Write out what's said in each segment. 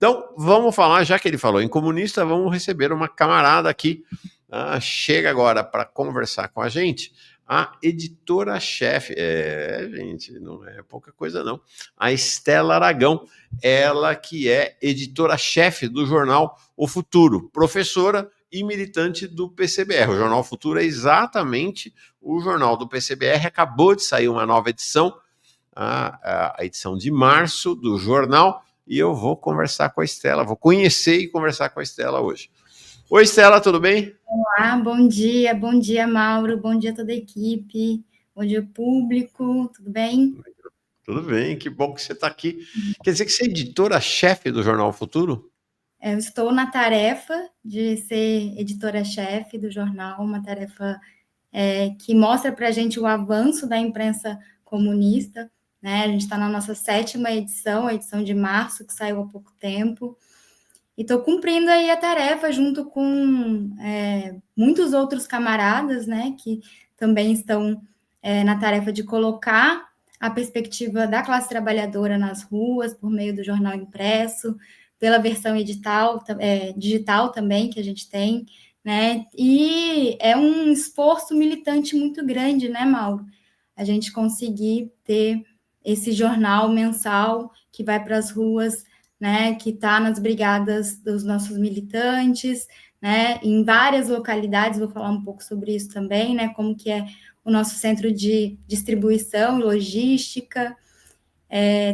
Então, vamos falar, já que ele falou em comunista, vamos receber uma camarada aqui. Chega agora para conversar com a gente, a editora-chefe. Gente, não é pouca coisa não. A Estela Aragão, ela que é editora-chefe do jornal O Futuro, professora e militante do PCBR. O Jornal Futuro é exatamente o jornal do PCBR. Acabou de sair uma nova edição, a edição de março do jornal, e eu vou conversar com a Estela, vou conhecer e conversar com a Estela hoje. Oi, Estela, tudo bem? Olá, bom dia, Mauro, bom dia a toda a equipe, bom dia, público, tudo bem? Tudo bem, que bom que você está aqui. Quer dizer que você é editora-chefe do Jornal Futuro? Eu estou na tarefa de ser editora-chefe do jornal, uma tarefa que mostra para a gente o avanço da imprensa comunista, né? A gente está na nossa 7ª edição, a edição de março, que saiu há pouco tempo, e estou cumprindo aí a tarefa junto com muitos outros camaradas, né, que também estão na tarefa de colocar a perspectiva da classe trabalhadora nas ruas, por meio do jornal impresso, pela versão digital também que a gente tem, né, e é um esforço militante muito grande, né, Mauro? A gente conseguir ter esse jornal mensal que vai para as ruas, né, que está nas brigadas dos nossos militantes, né, em várias localidades, vou falar um pouco sobre isso também, né, como que é o nosso centro de distribuição e logística.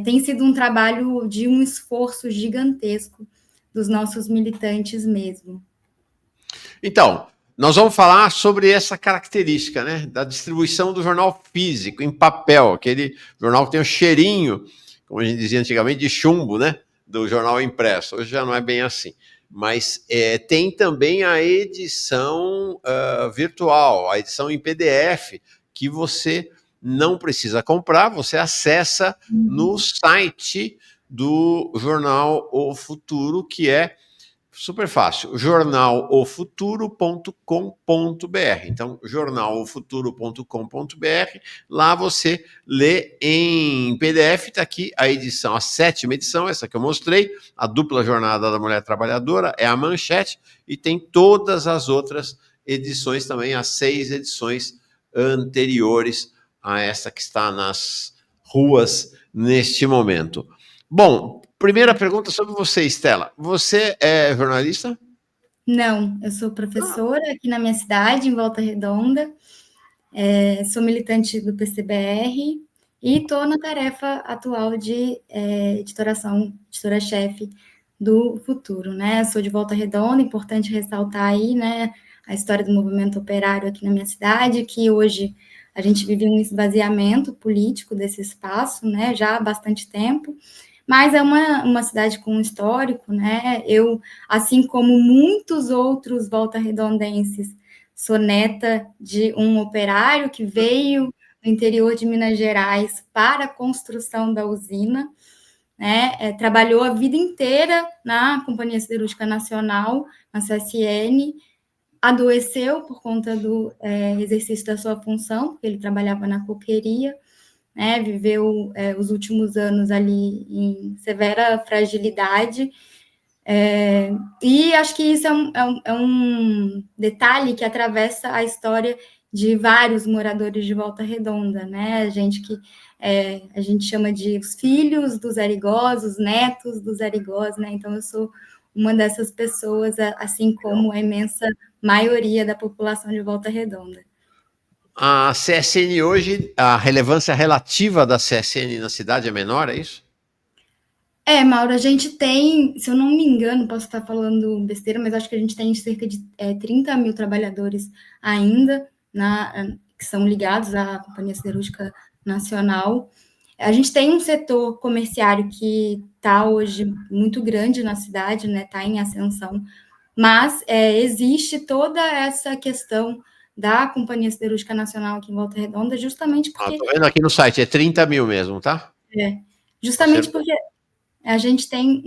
Tem sido um trabalho de um esforço gigantesco dos nossos militantes mesmo. Então, nós vamos falar sobre essa característica, né, da distribuição do jornal físico, em papel, aquele jornal que tem o cheirinho, como a gente dizia antigamente, de chumbo, né, do jornal impresso. Hoje já não é bem assim. Mas tem também a edição virtual, a edição em PDF, que você não precisa comprar, você acessa no site do jornal O Futuro, que é super fácil, jornalofuturo.com.br. Então, jornalofuturo.com.br, lá você lê em PDF, está aqui a edição, a 7ª edição, essa que eu mostrei, a dupla jornada da mulher trabalhadora, é a manchete, e tem todas as outras edições também, as 6 edições anteriores a essa que está nas ruas neste momento. Bom, primeira pergunta sobre você, Estela. Você é jornalista? Não, eu sou professora aqui na minha cidade, em Volta Redonda, sou militante do PCBR e estou na tarefa atual de editora-chefe do Futuro, né? Sou de Volta Redonda, importante ressaltar aí, né, a história do movimento operário aqui na minha cidade, que hoje a gente vive um esvaziamento político desse espaço, né, já há bastante tempo, mas é uma cidade com um histórico, né? Eu, assim como muitos outros volta-redondenses, sou neta de um operário que veio do interior de Minas Gerais para a construção da usina, né? Trabalhou a vida inteira na Companhia Siderúrgica Nacional, na CSN, adoeceu por conta do exercício da sua função, porque ele trabalhava na coqueria, né, viveu os últimos anos ali em severa fragilidade, e acho que isso é um detalhe que atravessa a história de vários moradores de Volta Redonda, né? A gente que a gente chama de os filhos dos Arigós, os netos dos Arigós, né? Então eu sou uma dessas pessoas, assim como a imensa maioria da população de Volta Redonda. A CSN hoje, a relevância relativa da CSN na cidade é menor, é isso? Mauro, a gente tem, se eu não me engano, posso estar falando besteira, mas acho que a gente tem cerca de 30 mil trabalhadores ainda, que são ligados à Companhia Siderúrgica Nacional. A gente tem um setor comerciário que está hoje muito grande na cidade, né? Está em ascensão, mas existe toda essa questão da Companhia Siderúrgica Nacional aqui em Volta Redonda, justamente porque... Tô vendo aqui no site, é 30 mil mesmo, tá? Justamente porque a gente tem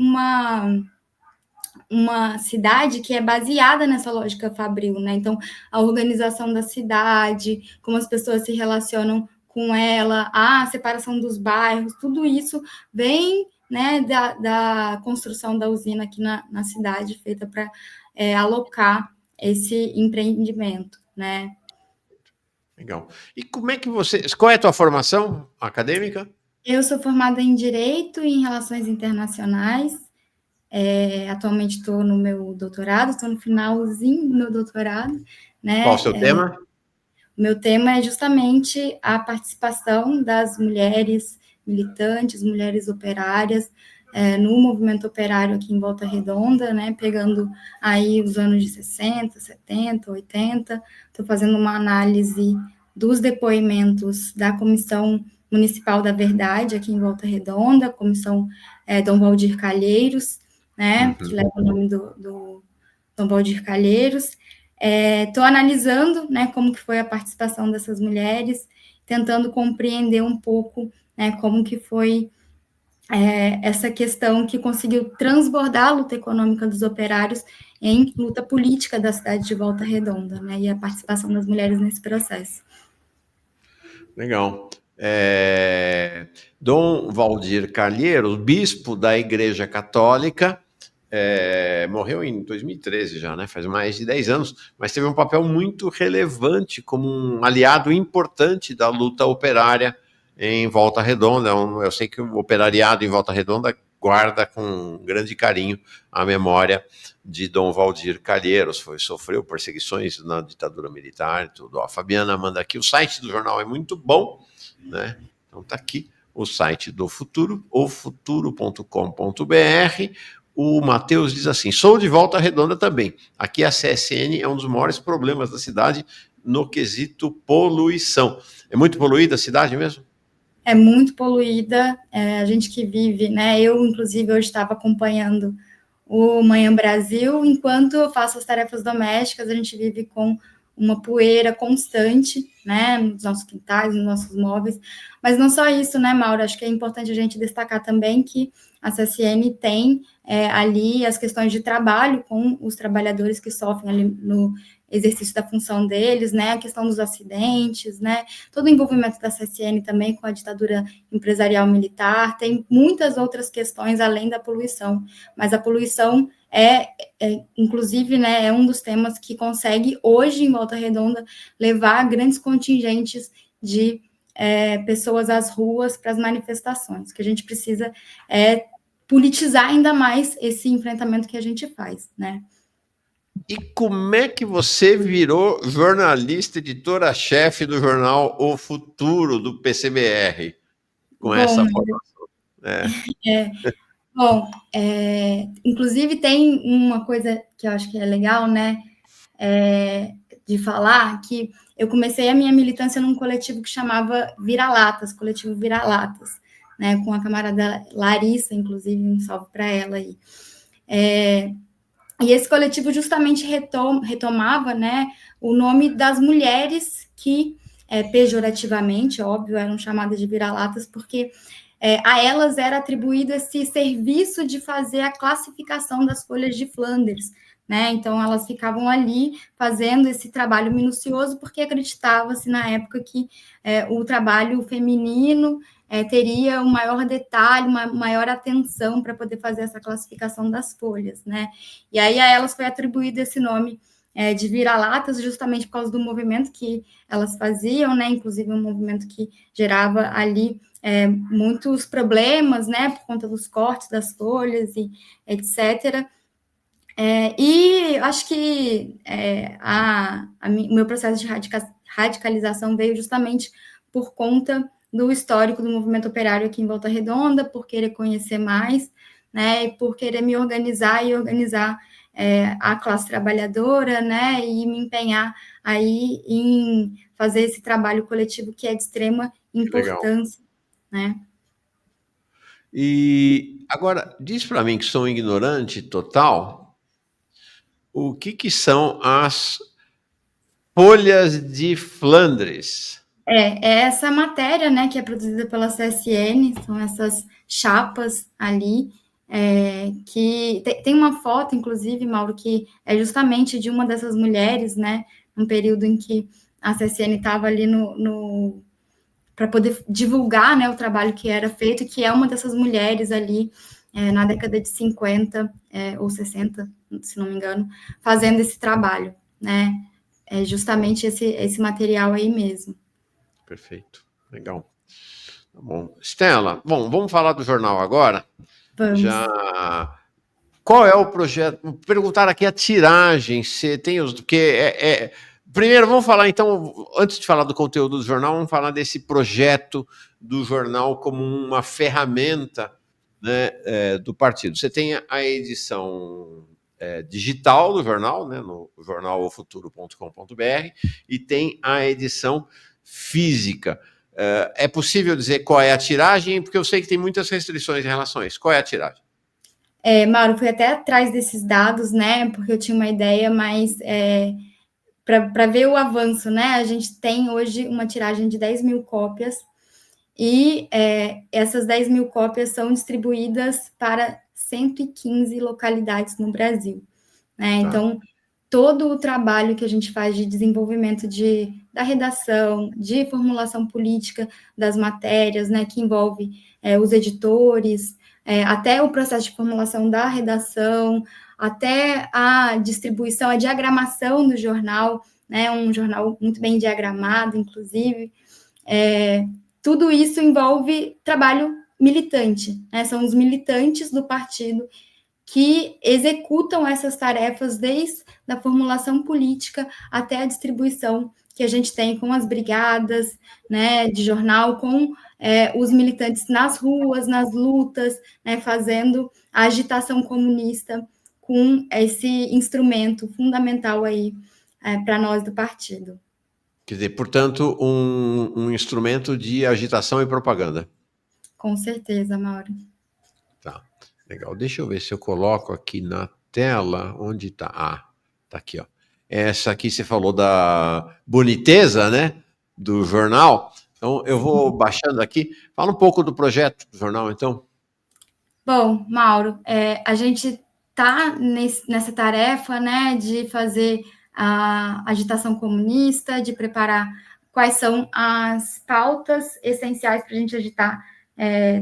uma cidade que é baseada nessa lógica fabril, né? Então, a organização da cidade, como as pessoas se relacionam com ela, a separação dos bairros, tudo isso vem né, da construção da usina aqui na cidade, feita para alocar esse empreendimento, né? Legal. E como é que qual é a tua formação acadêmica? Eu sou formada em Direito e em Relações Internacionais. Atualmente estou no meu doutorado, estou no finalzinho do meu doutorado, né? Qual o seu tema? O meu tema é justamente a participação das mulheres militantes, mulheres operárias, no movimento operário aqui em Volta Redonda, né? Pegando aí os anos de 60, 70, 80. Estou fazendo uma análise dos depoimentos da Comissão Municipal da Verdade aqui em Volta Redonda, Comissão Dom Valdir Calheiros, né? Que leva o nome do Dom Valdir Calheiros. Estou analisando, né, como que foi a participação dessas mulheres, tentando compreender um pouco, né, como que foi essa questão que conseguiu transbordar a luta econômica dos operários em luta política da cidade de Volta Redonda, né, e a participação das mulheres nesse processo. Legal. Dom Valdir Calheiros, bispo da Igreja Católica, morreu em 2013 já, né? Faz mais de 10 anos, mas teve um papel muito relevante como um aliado importante da luta operária em Volta Redonda. Eu sei que o operariado em Volta Redonda guarda com grande carinho a memória de Dom Valdir Calheiros, sofreu perseguições na ditadura militar e tudo. A Fabiana manda aqui, o site do jornal é muito bom, né? Então tá aqui o site do Futuro, ofuturo.com.br. O Matheus diz assim, sou de Volta Redonda também. Aqui a CSN é um dos maiores problemas da cidade no quesito poluição. É muito poluída a cidade mesmo? É muito poluída, a gente que vive, né? Eu, inclusive, hoje estava acompanhando o Manhã Brasil, enquanto eu faço as tarefas domésticas, a gente vive com uma poeira constante, né, nos nossos quintais, nos nossos móveis, mas não só isso, né, Mauro, acho que é importante a gente destacar também que a CSN tem ali as questões de trabalho com os trabalhadores que sofrem ali no exercício da função deles, né, a questão dos acidentes, né, todo o envolvimento da CSN também com a ditadura empresarial militar, tem muitas outras questões além da poluição, mas a poluição inclusive, né, é um dos temas que consegue, hoje, em Volta Redonda, levar grandes contingentes de pessoas às ruas para as manifestações, que a gente precisa politizar ainda mais esse enfrentamento que a gente faz, né? E como é que você virou jornalista, editora-chefe do jornal O Futuro, do PCBR, com essa formação? Bom, inclusive tem uma coisa que eu acho que é legal, né, de falar, que eu comecei a minha militância num coletivo que chamava Vira-Latas, coletivo Vira-Latas, né, com a camarada Larissa, inclusive, um salve para ela aí. E esse coletivo justamente retomava, né, o nome das mulheres que, pejorativamente, óbvio, eram chamadas de vira-latas, porque a elas era atribuído esse serviço de fazer a classificação das folhas de Flanders, né? Então, elas ficavam ali fazendo esse trabalho minucioso, porque acreditava-se na época que o trabalho feminino teria um maior detalhe, uma maior atenção para poder fazer essa classificação das folhas, né? E aí a elas foi atribuído esse nome de vira-latas, justamente por causa do movimento que elas faziam, né? Inclusive um movimento que gerava ali muitos problemas, né? Por conta dos cortes das folhas e etc. E acho que o meu processo de radicalização veio justamente por conta do histórico do movimento operário aqui em Volta Redonda, por querer conhecer mais, né, e por querer me organizar e organizar a classe trabalhadora, né, e me empenhar aí em fazer esse trabalho coletivo que é de extrema importância, né. E agora, diz para mim que sou um ignorante total, o que são as folhas de Flandres? É essa matéria, né, que é produzida pela CSN, são essas chapas ali, que tem uma foto, inclusive, Mauro, que é justamente de uma dessas mulheres, né, num período em que a CSN estava ali para poder divulgar, né, o trabalho que era feito, que é uma dessas mulheres ali, na década de 50 ou 60, se não me engano, fazendo esse trabalho, né? É justamente esse material aí mesmo. Perfeito. Legal. Tá bom. Stella, bom, vamos falar do jornal agora. Vamos. Já. Qual é o projeto? Vou perguntar aqui a tiragem. Se tem os. Porque primeiro, vamos falar então, antes de falar do conteúdo do jornal, vamos falar desse projeto do jornal como uma ferramenta, né, do partido. Você tem a edição digital do jornal, né, no jornalofuturo.com.br, e tem a edição física. É possível dizer qual é a tiragem? Porque eu sei que tem muitas restrições em relação a isso. Qual é a tiragem? Mauro, fui até atrás desses dados, né? Porque eu tinha uma ideia, mas para ver o avanço, né? A gente tem hoje uma tiragem de 10 mil cópias e essas 10 mil cópias são distribuídas para 115 localidades no Brasil, né? Tá. Então, todo o trabalho que a gente faz de desenvolvimento da redação, de formulação política das matérias, né, que envolve os editores, até o processo de formulação da redação, até a distribuição, a diagramação do jornal, né, um jornal muito bem diagramado, inclusive, tudo isso envolve trabalho militante, né, são os militantes do partido que executam essas tarefas desde a formulação política até a distribuição que a gente tem com as brigadas, né, de jornal, com os militantes nas ruas, nas lutas, né, fazendo a agitação comunista com esse instrumento fundamental aí para nós do partido. Quer dizer, portanto, um instrumento de agitação e propaganda. Com certeza, Mauro. Tá, legal. Deixa eu ver se eu coloco aqui na tela. Onde tá? Ah, tá aqui, ó. Essa aqui você falou da boniteza, né? Do jornal. Então, eu vou baixando aqui. Fala um pouco do projeto do jornal, então. Bom, Mauro, a gente está nessa tarefa, né, de fazer a agitação comunista, de preparar quais são as pautas essenciais para a gente agitar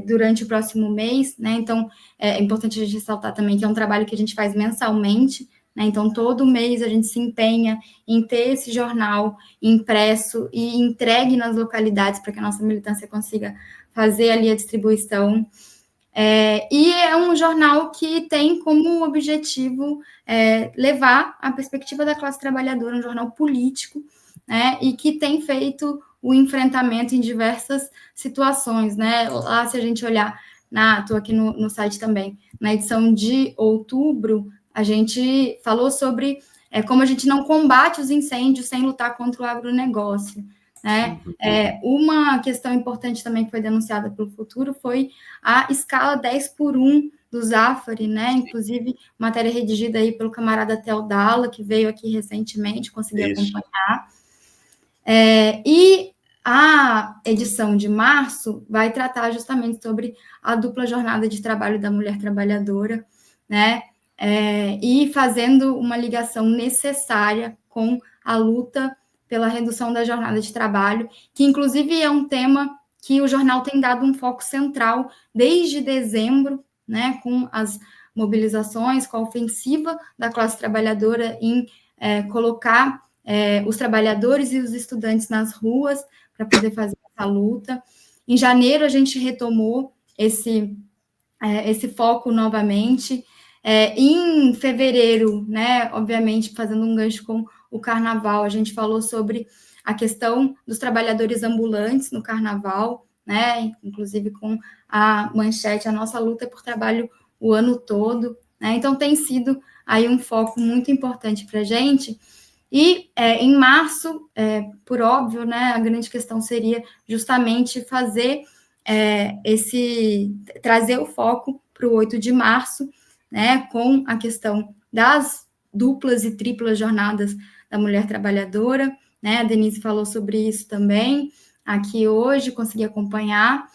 durante o próximo mês, né? Então, é importante a gente ressaltar também que é um trabalho que a gente faz mensalmente, né? Então, todo mês a gente se empenha em ter esse jornal impresso e entregue nas localidades para que a nossa militância consiga fazer ali a distribuição. E é um jornal que tem como objetivo levar a perspectiva da classe trabalhadora, um jornal político, né, e que tem feito o enfrentamento em diversas situações, né? Lá, se a gente olhar, estou aqui no site também, na edição de outubro, a gente falou sobre como a gente não combate os incêndios sem lutar contra o agronegócio, né? Uma questão importante também que foi denunciada pelo Futuro foi a escala 10:1 do Zafari, né? Inclusive, matéria redigida aí pelo camarada Theo Dalla, que veio aqui recentemente, consegui acompanhar. E a edição de março vai tratar justamente sobre a dupla jornada de trabalho da mulher trabalhadora, né? E fazendo uma ligação necessária com a luta pela redução da jornada de trabalho, que inclusive é um tema que o jornal tem dado um foco central desde dezembro, né, com as mobilizações, com a ofensiva da classe trabalhadora em colocar os trabalhadores e os estudantes nas ruas para poder fazer essa luta. Em janeiro, a gente retomou esse foco novamente. Em fevereiro, né, obviamente, fazendo um gancho com o carnaval, a gente falou sobre a questão dos trabalhadores ambulantes no carnaval, né, inclusive com a manchete, a nossa luta é por trabalho o ano todo, né, então tem sido aí um foco muito importante para a gente. E em março, por óbvio, né, a grande questão seria justamente fazer trazer o foco para o 8 de março, né, com a questão das duplas e triplas jornadas da mulher trabalhadora, né, a Denise falou sobre isso também, aqui hoje, consegui acompanhar,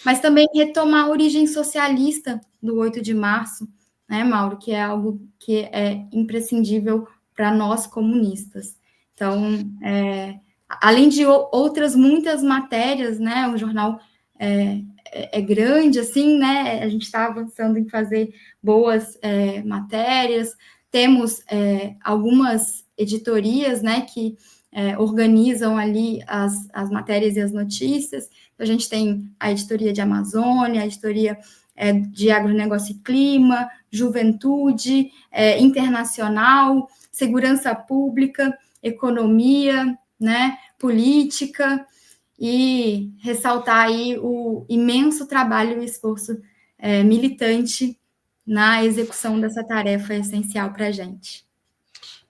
mas também retomar a origem socialista do 8 de março, né, Mauro, que é algo que é imprescindível para nós comunistas. Então, além de outras muitas matérias, né? O jornal é grande, assim, né? A gente está avançando em fazer boas matérias. Temos algumas editorias, né, que organizam ali as matérias e as notícias. A gente tem a editoria de Amazônia, a editoria de agronegócio e clima, juventude, internacional, segurança pública, economia, né, política, e ressaltar aí o imenso trabalho e esforço militante na execução dessa tarefa essencial para a gente.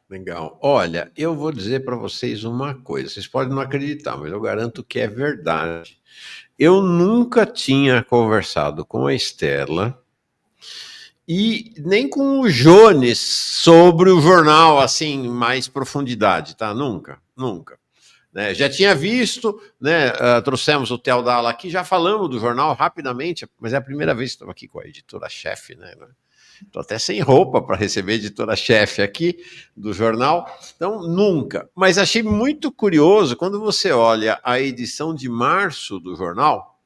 Legal. Olha, eu vou dizer para vocês uma coisa. Vocês podem não acreditar, mas eu garanto que é verdade. Eu nunca tinha conversado com a Estela e nem com o Jones sobre o jornal, assim, mais profundidade, tá? Nunca, nunca. Né? Já tinha visto, né? Trouxemos o Theo Dalla aqui, já falamos do jornal rapidamente, mas é a primeira vez que estou aqui com a editora-chefe, né? Estou até sem roupa para receber a editora-chefe aqui do jornal, então nunca. Mas achei muito curioso quando você olha a edição de março do jornal,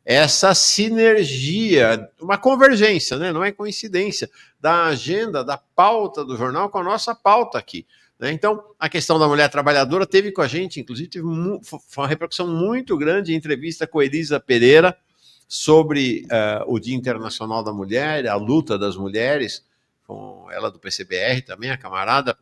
essa sinergia, uma convergência, né? Não é coincidência, da agenda, da pauta do jornal com a nossa pauta aqui. Né? Então, a questão da mulher trabalhadora teve com a gente, inclusive, teve uma repercussão muito grande em entrevista com a Elisa Pereira sobre o Dia Internacional da Mulher, a luta das mulheres, com ela do PCBR também, a camarada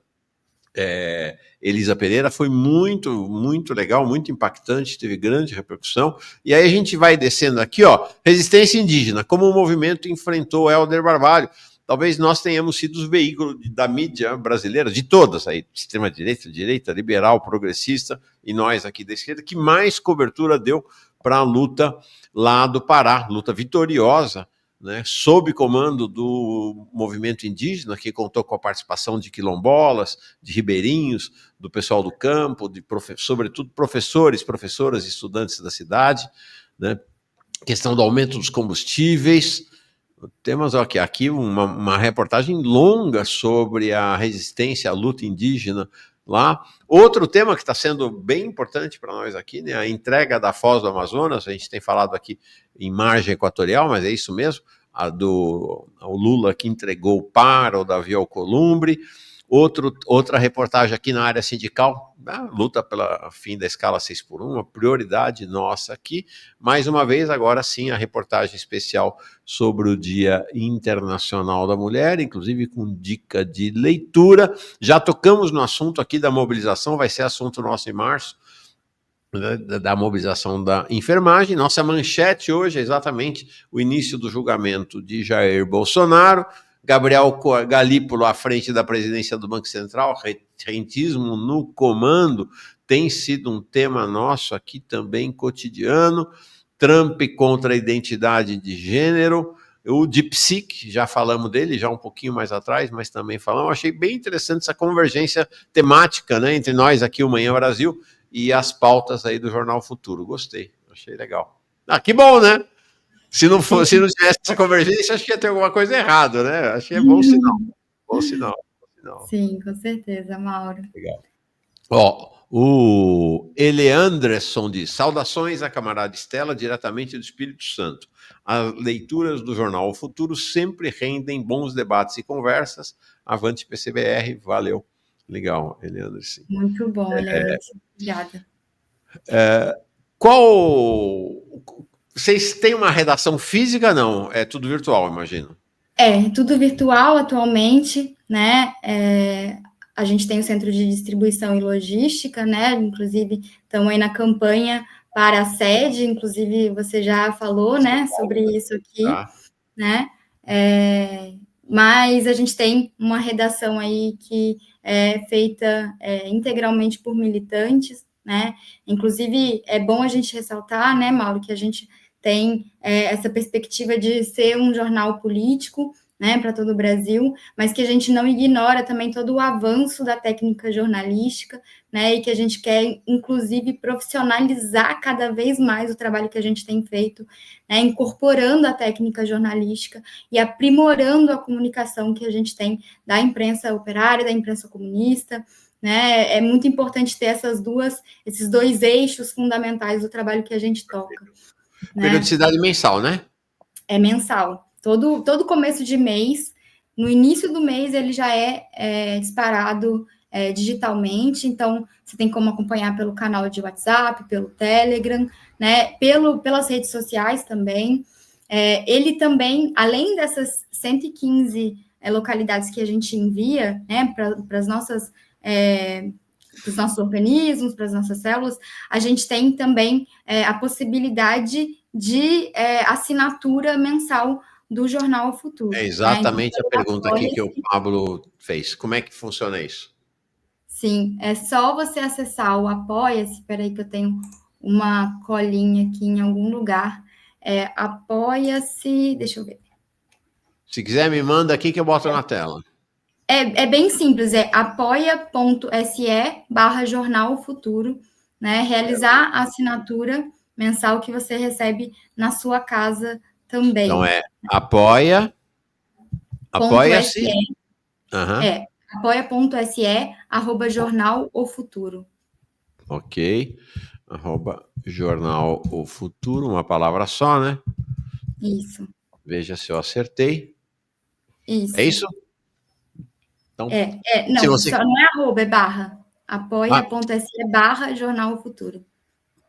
Elisa Pereira, foi muito, muito legal, muito impactante, teve grande repercussão. E aí a gente vai descendo aqui, ó, resistência indígena, como o movimento enfrentou Helder Barbalho. Talvez nós tenhamos sido os veículos da mídia brasileira, de todas aí, extrema-direita, direita, liberal, progressista, e nós aqui da esquerda, que mais cobertura deu para a luta lá do Pará, luta vitoriosa, né, sob comando do movimento indígena, que contou com a participação de quilombolas, de ribeirinhos, do pessoal do campo, sobretudo professores, professoras e estudantes da cidade, né, questão do aumento dos combustíveis. Temos aqui uma reportagem longa sobre a resistência à luta indígena lá. Outro tema que está sendo bem importante para nós aqui, né, a entrega da Foz do Amazonas, a gente tem falado aqui em margem equatorial, mas é isso mesmo, o Lula que entregou para o Davi Alcolumbre. Outra reportagem aqui na área sindical, luta pelo fim da escala 6x1, a prioridade nossa aqui. Mais uma vez, agora sim, a reportagem especial sobre o Dia Internacional da Mulher, inclusive com dica de leitura. Já tocamos no assunto aqui da mobilização, vai ser assunto nosso em março, né, da mobilização da enfermagem. Nossa manchete hoje é exatamente o início do julgamento de Jair Bolsonaro. Gabriel Galípolo à frente da presidência do Banco Central, rentismo no comando, tem sido um tema nosso aqui também cotidiano. Trump contra a identidade de gênero, o DeepSeek, já falamos dele, já um pouquinho mais atrás, mas também falamos. Achei bem interessante essa convergência temática, né, entre nós aqui, o Manhã Brasil, e as pautas aí do Jornal Futuro. Gostei, achei legal. Que bom, né? Se não tivesse essa convergência, acho que ia ter alguma coisa errada, né? Acho que é bom sinal. Bom sinal. Sim, com certeza, Mauro. Legal. Ó, o Eleandresson diz: saudações à camarada Estela, diretamente do Espírito Santo. As leituras do jornal O Futuro sempre rendem bons debates e conversas. Avante PCBR, valeu. Legal, Eleandresson. Muito bom, Eleandresson. Obrigada. Vocês têm uma redação física? Não, é tudo virtual, imagino. Tudo virtual atualmente, né? A gente tem o Centro de Distribuição e Logística, né? Inclusive, estamos aí na campanha para a sede, inclusive você já falou, né, sobre isso aqui, né? Mas a gente tem uma redação aí que é feita integralmente por militantes, né? Inclusive, é bom a gente ressaltar, né, Mauro, que a gente tem essa perspectiva de ser um jornal político, né, para todo o Brasil, mas que a gente não ignora também todo o avanço da técnica jornalística, né, e que a gente quer, inclusive, profissionalizar cada vez mais o trabalho que a gente tem feito, né, incorporando a técnica jornalística e aprimorando a comunicação que a gente tem da imprensa operária, da imprensa comunista, né? É muito importante ter esses dois eixos fundamentais do trabalho que a gente toca, né? Periodicidade mensal, né? É mensal. Todo começo de mês, no início do mês, ele já é disparado digitalmente, então você tem como acompanhar pelo canal de WhatsApp, pelo Telegram, né? Pelas redes sociais também. Ele também, além dessas 115 localidades que a gente envia, né, para os nossos organismos, para as nossas células, a gente tem também a possibilidade de assinatura mensal do Jornal Futuro. É Né? exatamente Então, a pergunta aqui que o Pablo fez. Como é que funciona isso? Sim, é só você acessar o Apoia-se. Espera aí que eu tenho uma colinha aqui em algum lugar. Apoia-se, deixa eu ver. Se quiser, me manda aqui que eu boto na tela. É bem simples, é apoia.se/Jornal Futuro, né? Realizar a assinatura mensal que você recebe na sua casa também. Então apoia-se. apoia.se/Jornal O Futuro. Ok. @Jornal O Futuro, uma palavra só, né? Isso. Veja se eu acertei. Isso. É isso? Então, não, você... só não é arroba, é barra. apoia.se/Jornal O Futuro.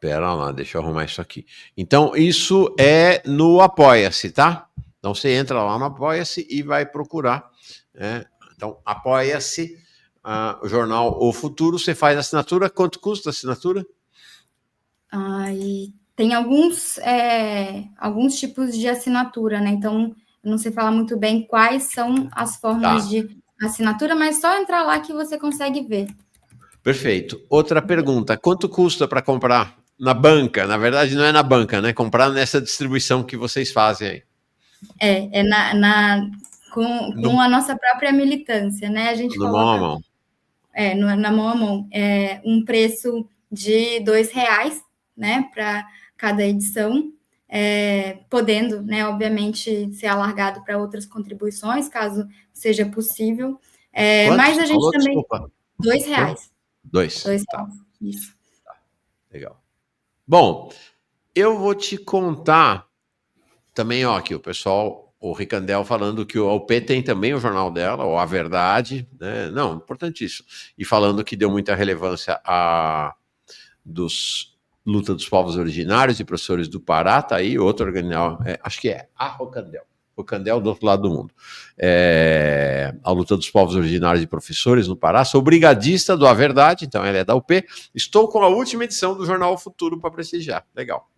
Pera lá, deixa eu arrumar isso aqui. Então, isso é no Apoia-se, tá? Então, você entra lá no Apoia-se e vai procurar. Então, Apoia-se, o Jornal O Futuro, você faz a assinatura. Quanto custa a assinatura? Tem alguns tipos de assinatura, né? Então, eu não sei falar muito bem quais são as formas de assinatura, mas só entrar lá que você consegue ver. Perfeito. Outra pergunta: quanto custa para comprar na banca? Na verdade, não é na banca, né? Comprar nessa distribuição que vocês fazem aí. Com a nossa própria militância, né? A gente coloca mão a mão. Na mão a mão. Um preço de R$2, né? Para cada edição. Podendo, né, obviamente, ser alargado para outras contribuições, caso seja possível. Mas a gente também... Desculpa. R$2. R$2. Tá. Isso. Tá. Legal. Bom, eu vou te contar também, aqui o pessoal, o Ricandel falando que o UP tem também o jornal dela, ou A Verdade, né? Não, importantíssimo. E falando que deu muita relevância à luta dos povos originários e professores do Pará, tá aí, outro organizal, acho que é a Rocandel. Rocandel do outro lado do mundo. A luta dos povos originários e professores no Pará. Sou brigadista do A Verdade, então ela é da UP. Estou com a última edição do Jornal Futuro para prestigiar. Legal,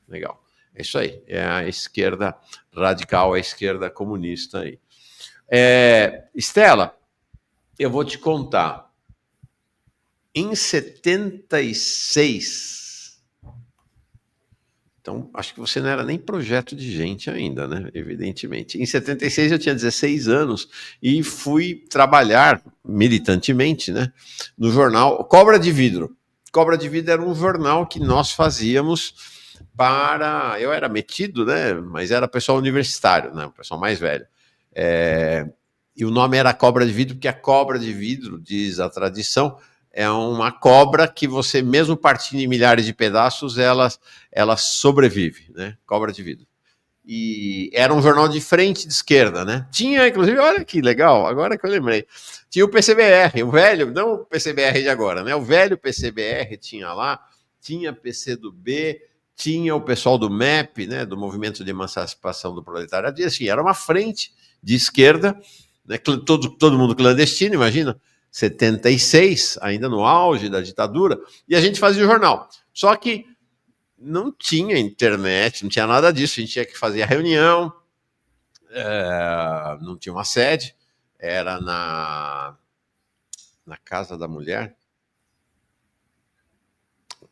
legal. É isso aí, é a esquerda radical, a esquerda comunista aí. Estela, eu vou te contar. Em 76, então acho que você não era nem projeto de gente ainda, né? Evidentemente. Em 76 eu tinha 16 anos e fui trabalhar militantemente, né? No jornal Cobra de Vidro. Cobra de Vidro era um jornal que nós fazíamos eu era metido, né? Mas era pessoal universitário, né? O pessoal mais velho. E o nome era Cobra de Vidro, porque a cobra de vidro, diz a tradição, é uma cobra que você, mesmo partindo em milhares de pedaços, ela sobrevive, né? Cobra de vidro. E era um jornal de frente de esquerda, né? Tinha, inclusive, olha que legal, agora que eu lembrei, tinha o PCBR, o velho, não o PCBR de agora, né? O velho PCBR tinha lá, tinha PCdoB, tinha o pessoal do MEP, né? Do Movimento de Emancipação do Proletariado, e assim, era uma frente de esquerda, né? Todo mundo clandestino, imagina, 76, ainda no auge da ditadura, e a gente fazia o jornal. Só que não tinha internet, não tinha nada disso, a gente tinha que fazer a reunião, não tinha uma sede, era na Casa da Mulher,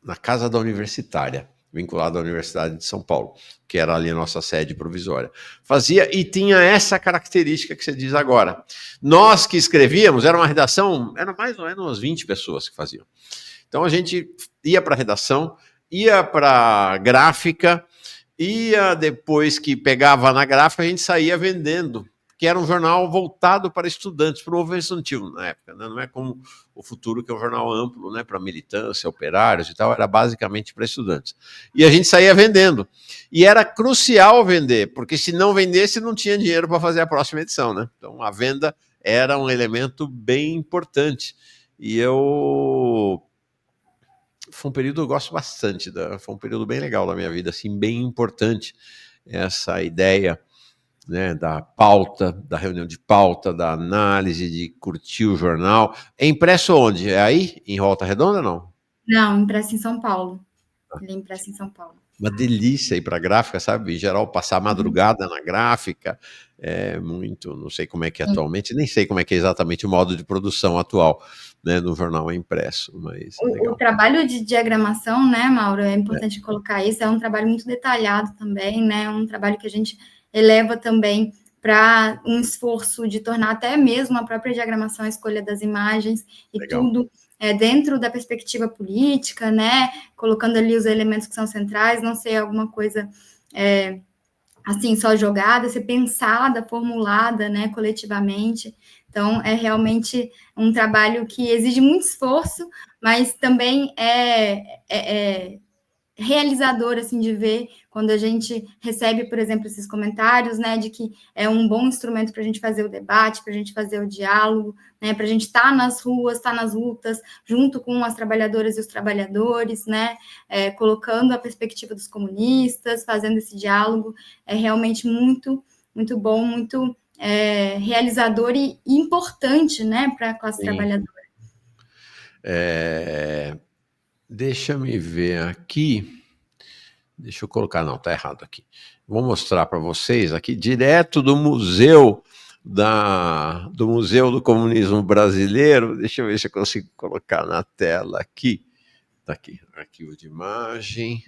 na Casa da Universitária, vinculada à Universidade de São Paulo, que era ali a nossa sede provisória. Fazia, e tinha essa característica que você diz agora. Nós que escrevíamos, era uma redação, era mais ou menos umas 20 pessoas que faziam. Então a gente ia para a redação, ia para a gráfica, ia depois que pegava na gráfica, a gente saía vendendo que era um jornal voltado para estudantes, para o movimento estudantil na época, né? Não é como o Futuro, que é um jornal amplo, né, para militância, operários e tal, era basicamente para estudantes. E a gente saía vendendo. E era crucial vender, porque se não vendesse, não tinha dinheiro para fazer a próxima edição, né? Então a venda era um elemento bem importante. E foi um período que eu gosto bastante, foi um período bem legal da minha vida, assim, bem importante, essa ideia, né, da pauta, da reunião de pauta, da análise, de curtir o jornal. É impresso onde? É aí, em Volta Redonda, não? Não, impresso em São Paulo. Ele é impresso em São Paulo. Uma delícia ir para a gráfica, sabe? Em geral, passar a madrugada na gráfica, muito, não sei como é que é atualmente, nem sei como é que é exatamente o modo de produção atual, né, no jornal impresso, mas o trabalho de diagramação, né, Mauro, é importante colocar isso, é um trabalho muito detalhado também, né, é um trabalho que a gente eleva também para um esforço de tornar até mesmo a própria diagramação, a escolha das imagens e legal. tudo dentro da perspectiva política, né, colocando ali os elementos que são centrais, não ser alguma coisa assim, só jogada, ser pensada, formulada, né, coletivamente. Então, é realmente um trabalho que exige muito esforço, mas também é realizador, assim, de ver quando a gente recebe, por exemplo, esses comentários, né, de que é um bom instrumento para a gente fazer o debate, para a gente fazer o diálogo, né, para a gente estar nas ruas, estar nas lutas, junto com as trabalhadoras e os trabalhadores, né, colocando a perspectiva dos comunistas, fazendo esse diálogo, é realmente muito, muito bom, muito realizador e importante, né, para a classe trabalhadora. Deixa-me ver aqui. Deixa eu colocar, não, tá errado aqui. Vou mostrar para vocês aqui, direto do Museu do Comunismo Brasileiro. Deixa eu ver se eu consigo colocar na tela aqui. Tá aqui, arquivo de imagem.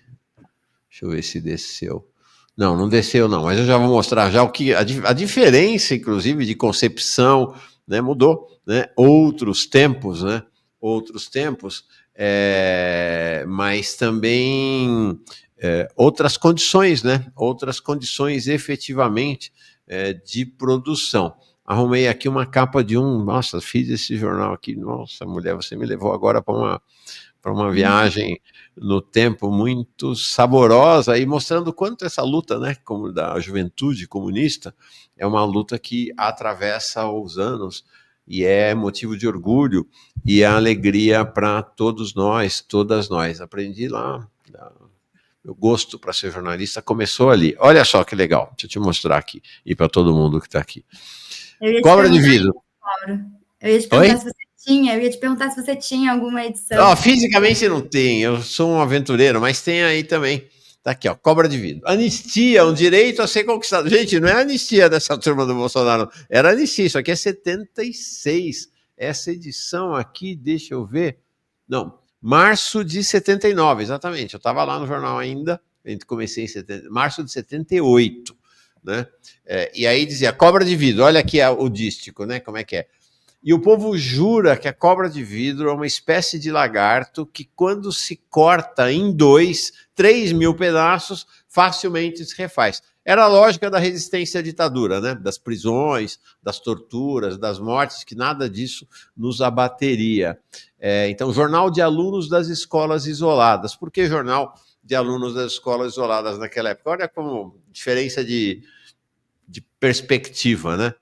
Deixa eu ver se desceu. Não, não desceu não, mas eu já vou mostrar já o que a diferença, inclusive, de concepção, né, mudou, né? Outros tempos, né? Outros tempos, mas também outras condições, né? Outras condições efetivamente de produção. Arrumei aqui uma capa de nossa, fiz esse jornal aqui, nossa, mulher, você me levou agora para uma viagem no tempo muito saborosa e mostrando quanto essa luta, né, como da juventude comunista, é uma luta que atravessa os anos e é motivo de orgulho e alegria para todos nós, todas nós. Aprendi lá, meu gosto para ser jornalista começou ali. Olha só que legal, deixa eu te mostrar aqui e para todo mundo que está aqui. Cobra de vidro. Eu ia te perguntar se você tinha, eu ia te perguntar se você tinha alguma edição. Fisicamente não tem, eu sou um aventureiro, mas tem aí também. Tá aqui, ó, cobra de vidro. Anistia, um direito a ser conquistado. Gente, não é anistia dessa turma do Bolsonaro, era anistia, isso aqui é 76. Essa edição aqui, deixa eu ver. Não, março de 79, exatamente. Eu estava lá no jornal ainda, comecei em março de 78, né? E aí dizia, cobra de vidro, olha aqui o dístico, né? Como é que é? E o povo jura que a cobra de vidro é uma espécie de lagarto que, quando se corta em 3.000 pedaços, facilmente se refaz. Era a lógica da resistência à ditadura, né? Das prisões, das torturas, das mortes, que nada disso nos abateria. Então, jornal de alunos das escolas isoladas. Por que jornal de alunos das escolas isoladas naquela época? Olha como diferença de perspectiva, né?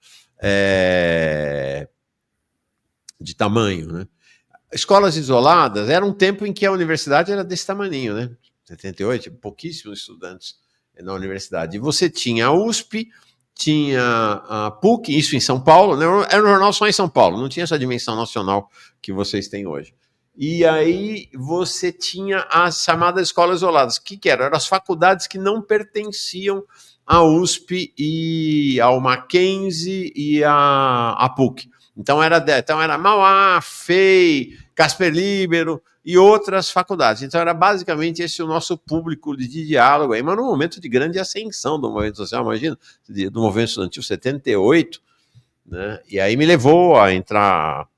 De tamanho, né? Escolas isoladas era um tempo em que a universidade era desse tamanho, né? 78, pouquíssimos estudantes na universidade. E você tinha a USP, tinha a PUC, isso em São Paulo, né? Era um jornal só em São Paulo, não tinha essa dimensão nacional que vocês têm hoje. E aí você tinha as chamadas escolas isoladas. O que eram? Eram as faculdades que não pertenciam à USP e ao Mackenzie e à PUC. Então era Mauá, FEI, Casper Libero e outras faculdades. Então era basicamente esse o nosso público de diálogo aí, mas num momento de grande ascensão do movimento social, imagina, do movimento estudantil 78, né? E aí me levou a entrar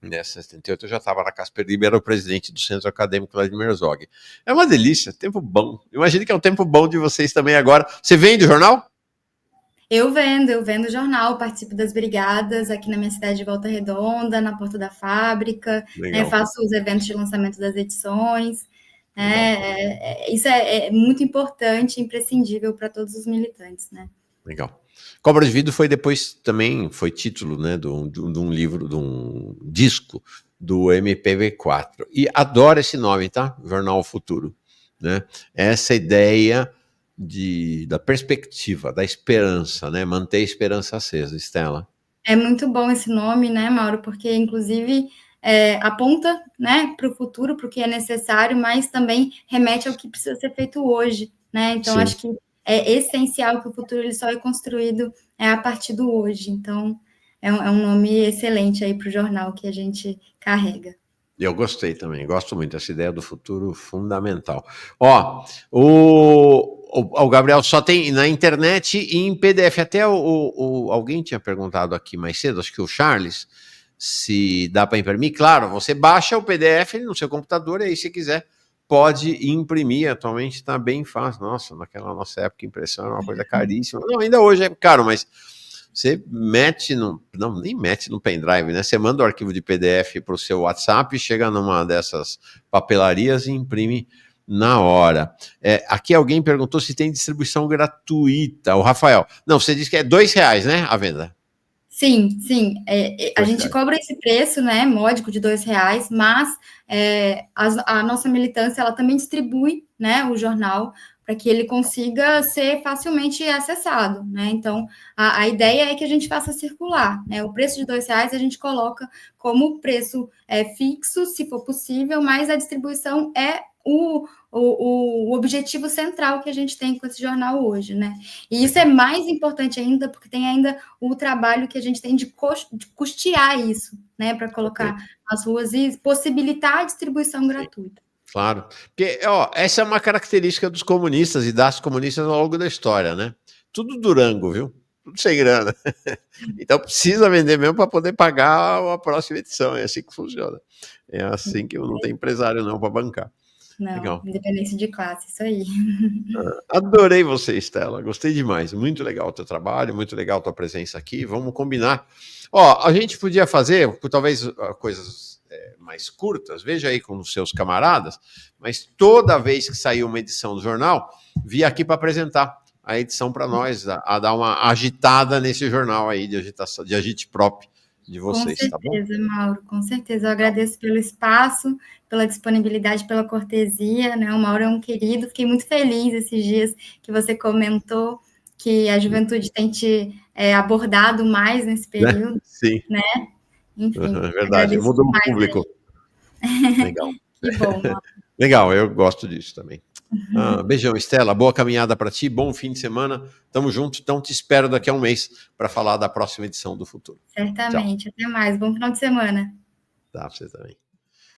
nessa 78, eu já estava na Casper Libero, era o presidente do Centro Acadêmico Vladimir Herzog. É uma delícia, tempo bom. Imagina que é um tempo bom de vocês também agora. Você vende o jornal? Eu vendo jornal, participo das brigadas aqui na minha cidade de Volta Redonda, na porta da fábrica, né, Legal, faço os eventos de lançamento das edições, legal, né, isso é muito importante, imprescindível para todos os militantes, né. legal. Cobra de Vidro foi depois também, foi título, né, de um livro, de um disco do MPB4. E adoro esse nome, tá? Jornal Futuro, né? Essa ideia da perspectiva, da esperança, né? Manter a esperança acesa, Estela. É muito bom esse nome, né, Mauro, porque inclusive aponta, né, para o futuro, para o que é necessário, mas também remete ao que precisa ser feito hoje, né? Então Sim. acho que é essencial que o futuro ele só é construído a partir do hoje. Então é um nome excelente aí para o jornal que a gente carrega. Eu gostei também, gosto muito dessa ideia do futuro fundamental. Ó, o Gabriel só tem na internet e em PDF. Até alguém tinha perguntado aqui mais cedo, acho que o Charles, se dá para imprimir. Claro, você baixa o PDF no seu computador e aí, se quiser, pode imprimir. Atualmente está bem fácil. Nossa, naquela nossa época, impressão era uma coisa caríssima. Não, ainda hoje é caro, mas você mete no. Não, nem mete no pendrive, né? Você manda o arquivo de PDF para o seu WhatsApp, chega numa dessas papelarias e imprime na hora. Aqui alguém perguntou se tem distribuição gratuita. O Rafael. Não, você disse que é R$ 2, né? A venda. Sim, sim. A gente R$ 2. cobra esse preço, né, módico de R$ 2, mas a nossa militância ela também distribui, né, o jornal para que ele consiga ser facilmente acessado, né? Então a ideia é que a gente faça circular, né? O preço de R$ 2 a gente coloca como preço fixo, se for possível, mas a distribuição é o objetivo central que a gente tem com esse jornal hoje, né? E isso é mais importante ainda, porque tem ainda o trabalho que a gente tem de custear isso, né, para colocar Perfeito. nas ruas e possibilitar a distribuição Sim, gratuita. claro. Porque, ó, essa é uma característica dos comunistas e das comunistas ao longo da história, né? Tudo Durango, viu? Tudo sem grana. Então precisa vender mesmo para poder pagar a próxima edição. É assim que funciona. É assim que eu não tenho empresário não para bancar. Não, Legal. independência de classe, isso aí. Adorei você, Estela. Gostei demais. Muito legal o teu trabalho, muito legal a tua presença aqui. Vamos combinar. Ó, a gente podia fazer, talvez, coisas mais curtas, veja aí com os seus camaradas, mas toda vez que sair uma edição do jornal, vir aqui para apresentar a edição para nós, a dar uma agitada nesse jornal aí de agitação, de agite-prop de Com vocês, tá bom? certeza, Mauro, com certeza. Eu Legal. agradeço pelo espaço, pela disponibilidade, pela cortesia, né? O Mauro é um querido. Fiquei muito feliz esses dias que você comentou que a juventude tem te abordado mais nesse Né? período, Sim, né? Enfim, é verdade. agradeço Mudou o demais público. aí. Legal. Que bom, Mauro. Legal, eu gosto disso também. Beijão, Estela. Boa caminhada para ti, bom fim de semana. Tamo junto. Então, te espero daqui a um mês para falar da próxima edição do Futuro. Tchau. Certamente. Até mais. Bom final de semana. Tá, pra você também.